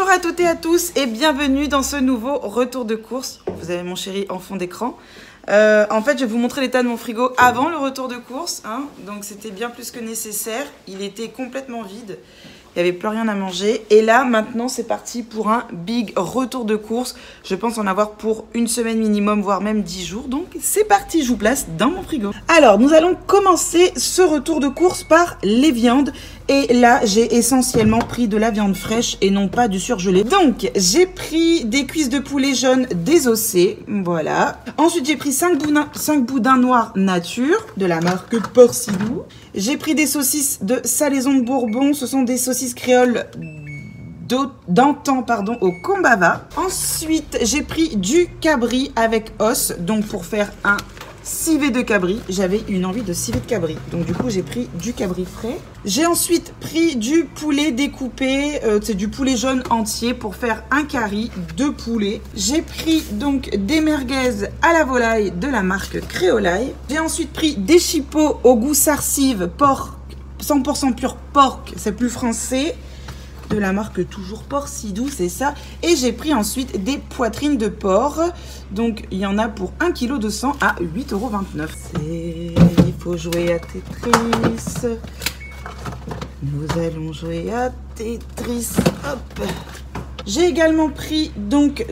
Bonjour à toutes et à tous et bienvenue dans ce nouveau retour de course. Vous avez mon chéri en fond d'écran. En fait, je vais vous montrer l'état de mon frigo avant le retour de course. Donc, c'était bien plus que nécessaire. Il était complètement vide. Il n'y avait plus rien à manger. Et là, maintenant, c'est parti pour un big retour de course. Je pense en avoir pour une semaine minimum, voire même 10 jours. Donc, c'est parti, je vous place dans mon frigo. Alors, nous allons commencer ce retour de course par les viandes. Et là, j'ai essentiellement pris de la viande fraîche et non pas du surgelé. Donc, j'ai pris des cuisses de poulet jaune désossées. Voilà. Ensuite, j'ai pris 5 boudins noirs nature de la marque Porcidou. J'ai pris des saucisses de salaison de Bourbon. Ce sont des saucisses créoles d'antan, au combava. Ensuite, j'ai pris du cabri avec os. Donc, pour faire un civet de cabri, j'avais une envie de civet de cabri. Donc, du coup, j'ai pris du cabri frais. J'ai ensuite pris du poulet découpé. C'est du poulet jaune entier pour faire un curry de poulet. J'ai pris donc des merguez à la volaille de la marque Créolaille. J'ai ensuite pris des chipots au goût sarcive, porc, 100% pur porc, c'est plus français, de la marque toujours Porcidou, c'est ça. Et j'ai pris ensuite des poitrines de porc. Donc, il y en a pour 1,2 kg à 8,29 €. Il faut jouer à Tetris. Nous allons jouer à Tetris. Hop. J'ai également pris donc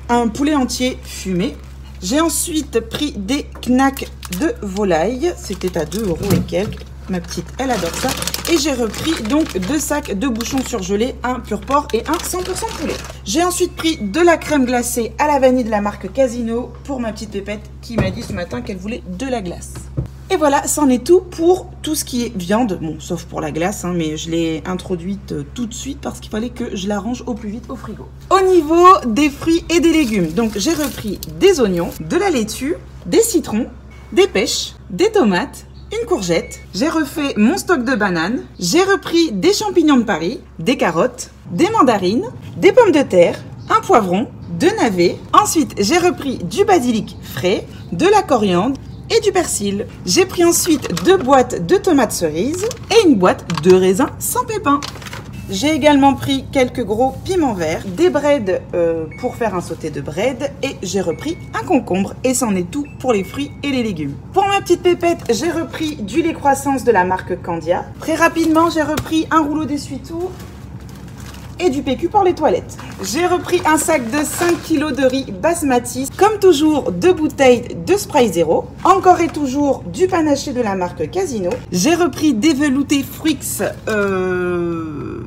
un poulet entier fumé. J'ai ensuite pris des knacks de volaille. C'était à 2 € et quelques. Ma petite, elle adore ça. Et j'ai repris donc 2 sacs de bouchons surgelés, un pur porc et un 100% poulet. J'ai ensuite pris de la crème glacée à la vanille de la marque Casino pour ma petite pépette qui m'a dit ce matin qu'elle voulait de la glace. Et voilà, c'en est tout pour tout ce qui est viande. Bon, sauf pour la glace, mais je l'ai introduite tout de suite parce qu'il fallait que je la range au plus vite au frigo. Au niveau des fruits et des légumes, donc j'ai repris des oignons, de la laitue, des citrons, des pêches, des tomates, une courgette, j'ai refait mon stock de bananes, j'ai repris des champignons de Paris, des carottes, des mandarines, des pommes de terre, un poivron, 2 navets. Ensuite, j'ai repris du basilic frais, de la coriandre et du persil. J'ai pris ensuite 2 boîtes de tomates cerises et une boîte de raisins sans pépins. J'ai également pris quelques gros piments verts, des breads pour faire un sauté de bread et j'ai repris un concombre et c'en est tout pour les fruits et les légumes. Pour ma petite pépette, j'ai repris du lait croissance de la marque Candia. Très rapidement, j'ai repris un rouleau d'essuie-tout et du PQ pour les toilettes. J'ai repris un sac de 5 kg de riz basmati. Comme toujours, 2 bouteilles de Spray Zero. Encore et toujours du panaché de la marque Casino. J'ai repris des veloutés fruits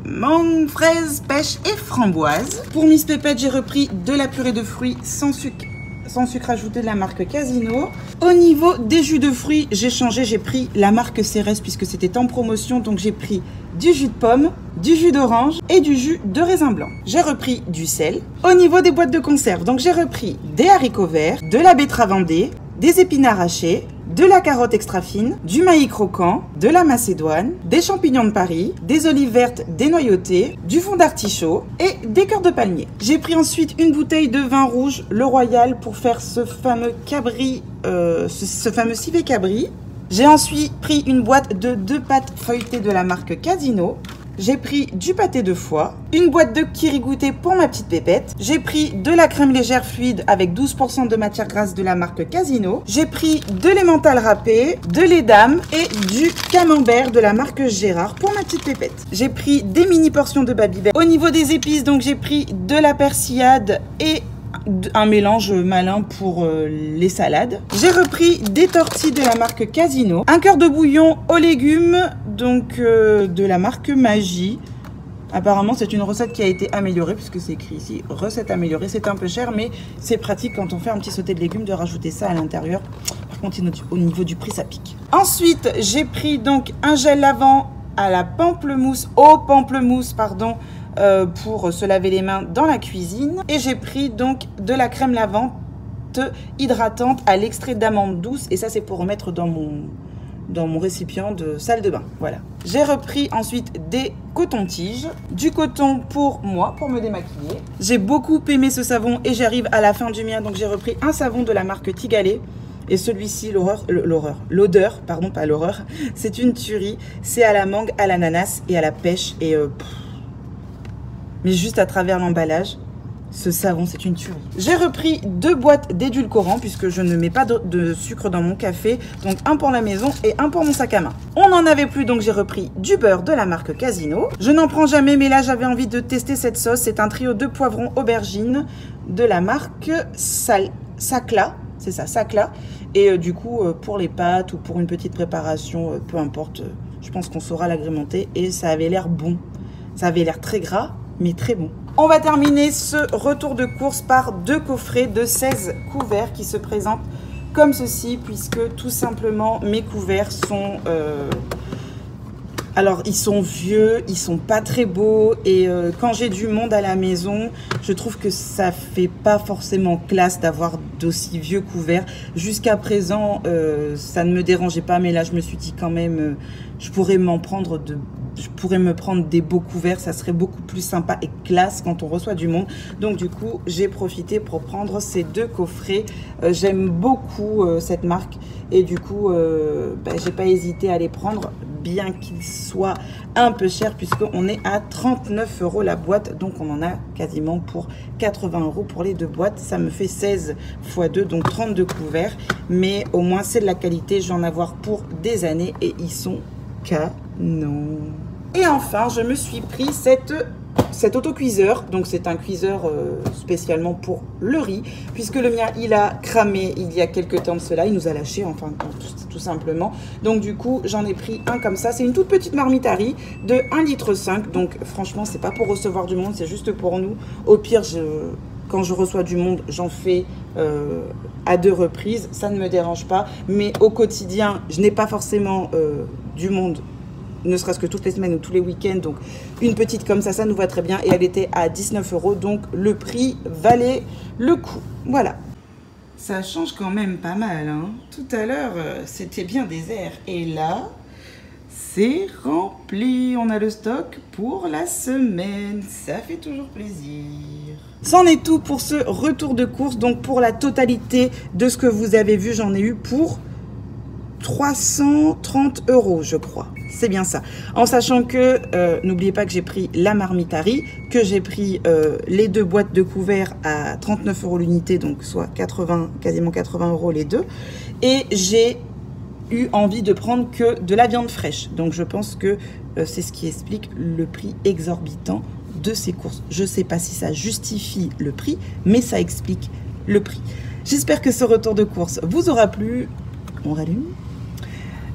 mangue, fraise, pêche et framboise. Pour Miss Pépette, j'ai repris de la purée de fruits sans sucre ajouté de la marque Casino. Au niveau des jus de fruits, j'ai changé, j'ai pris la marque Cérès puisque c'était en promotion. Donc j'ai pris du jus de pomme, du jus d'orange et du jus de raisin blanc. J'ai repris du sel. Au niveau des boîtes de conserve, donc j'ai repris des haricots verts, de la betterave vendée, des épinards hachés, de la carotte extra fine, du maïs croquant, de la macédoine, des champignons de Paris, des olives vertes dénoyautées, du fond d'artichaut et des cœurs de palmier. J'ai pris ensuite une bouteille de vin rouge, le Royal, pour faire ce fameux cabri, ce fameux civet cabri. J'ai ensuite pris une boîte de 2 pâtes feuilletées de la marque Casino. J'ai pris du pâté de foie, une boîte de kirigouté pour ma petite pépette. J'ai pris de la crème légère fluide avec 12% de matière grasse de la marque Casino. J'ai pris de l'emmental râpé, de lait d'âme et du camembert de la marque Gérard pour ma petite pépette. J'ai pris des mini portions de Babybel. Au niveau des épices, donc j'ai pris de la persillade et un mélange malin pour les salades. J'ai repris des tortillas de la marque Casino, un cœur de bouillon aux légumes donc de la marque Magie. Apparemment c'est une recette qui a été améliorée puisque c'est écrit ici recette améliorée. C'est un peu cher mais c'est pratique quand on fait un petit sauté de légumes de rajouter ça à l'intérieur. Par contre au niveau du prix ça pique. Ensuite j'ai pris donc un gel lavant à la pamplemousse, pour se laver les mains dans la cuisine. Et j'ai pris donc de la crème lavante hydratante à l'extrait d'amande douce. Et ça, c'est pour remettre dans mon récipient de salle de bain. Voilà. J'ai repris ensuite des cotons-tiges, du coton pour moi, pour me démaquiller. J'ai beaucoup aimé ce savon et j'arrive à la fin du mien. Donc j'ai repris un savon de la marque Tigalé. Et celui-ci, l'odeur, pardon, pas l'horreur, c'est une tuerie. C'est à la mangue, à l'ananas et à la pêche. Et mais juste à travers l'emballage. Ce savon, c'est une tuerie. J'ai repris 2 boîtes d'édulcorants puisque je ne mets pas de sucre dans mon café. Donc un pour la maison et un pour mon sac à main. On n'en avait plus, donc j'ai repris du beurre de la marque Casino. Je n'en prends jamais, mais là j'avais envie de tester cette sauce. C'est un trio de poivrons aubergines de la marque Sacla. C'est ça, Sacla. Et du coup, pour les pâtes ou pour une petite préparation, peu importe, je pense qu'on saura l'agrémenter. Et ça avait l'air bon. Ça avait l'air très gras, mais très bon. On va terminer ce retour de course par 2 coffrets de 16 couverts qui se présentent comme ceci, puisque tout simplement mes couverts sont... alors ils sont vieux, ils sont pas très beaux et quand j'ai du monde à la maison, je trouve que ça fait pas forcément classe d'avoir d'aussi vieux couverts. Jusqu'à présent, ça ne me dérangeait pas, mais là je me suis dit quand même, je pourrais me prendre des beaux couverts, ça serait beaucoup plus sympa et classe quand on reçoit du monde. Donc du coup, j'ai profité pour prendre ces 2 coffrets. J'aime beaucoup cette marque et du coup, j'ai pas hésité à les prendre, bien qu'ils soient un peu chers puisqu'on est à 39 € la boîte. Donc on en a quasiment pour 80 € pour les 2 boîtes. Ça me fait 16 x 2, donc 32 couverts. Mais au moins, c'est de la qualité. Je vais en avoir pour des années et ils sont canon. Et enfin, je me suis pris cet autocuiseur. Donc, c'est un cuiseur spécialement pour le riz, puisque le mien, il a cramé il y a quelques temps de cela. Il nous a lâché, enfin, tout simplement. Donc, du coup, j'en ai pris un comme ça. C'est une toute petite marmite à riz de 1,5 litre. Donc, franchement, c'est pas pour recevoir du monde, c'est juste pour nous. Au pire, quand je reçois du monde, j'en fais à 2 reprises. Ça ne me dérange pas. Mais au quotidien, je n'ai pas forcément du monde, ne serait-ce que toutes les semaines ou tous les week-ends. Donc, une petite comme ça nous va très bien. Et elle était à 19 €. Donc, le prix valait le coup. Voilà. Ça change quand même pas mal, hein. Tout à l'heure, c'était bien désert. Et là, c'est rempli. On a le stock pour la semaine. Ça fait toujours plaisir. C'en est tout pour ce retour de course. Donc, pour la totalité de ce que vous avez vu, j'en ai eu pour 330 €, je crois. C'est bien ça. En sachant que, n'oubliez pas que j'ai pris la marmite à riz, que j'ai pris les 2 boîtes de couverts à 39 € l'unité, donc soit quasiment 80 € les 2. Et j'ai eu envie de prendre que de la viande fraîche. Donc je pense que c'est ce qui explique le prix exorbitant de ces courses. Je ne sais pas si ça justifie le prix, mais ça explique le prix. J'espère que ce retour de course vous aura plu. On rallume.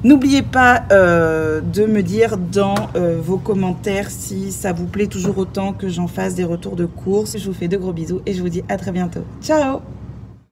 N'oubliez pas de me dire dans vos commentaires si ça vous plaît toujours autant que j'en fasse des retours de course. Je vous fais de gros bisous et je vous dis à très bientôt. Ciao!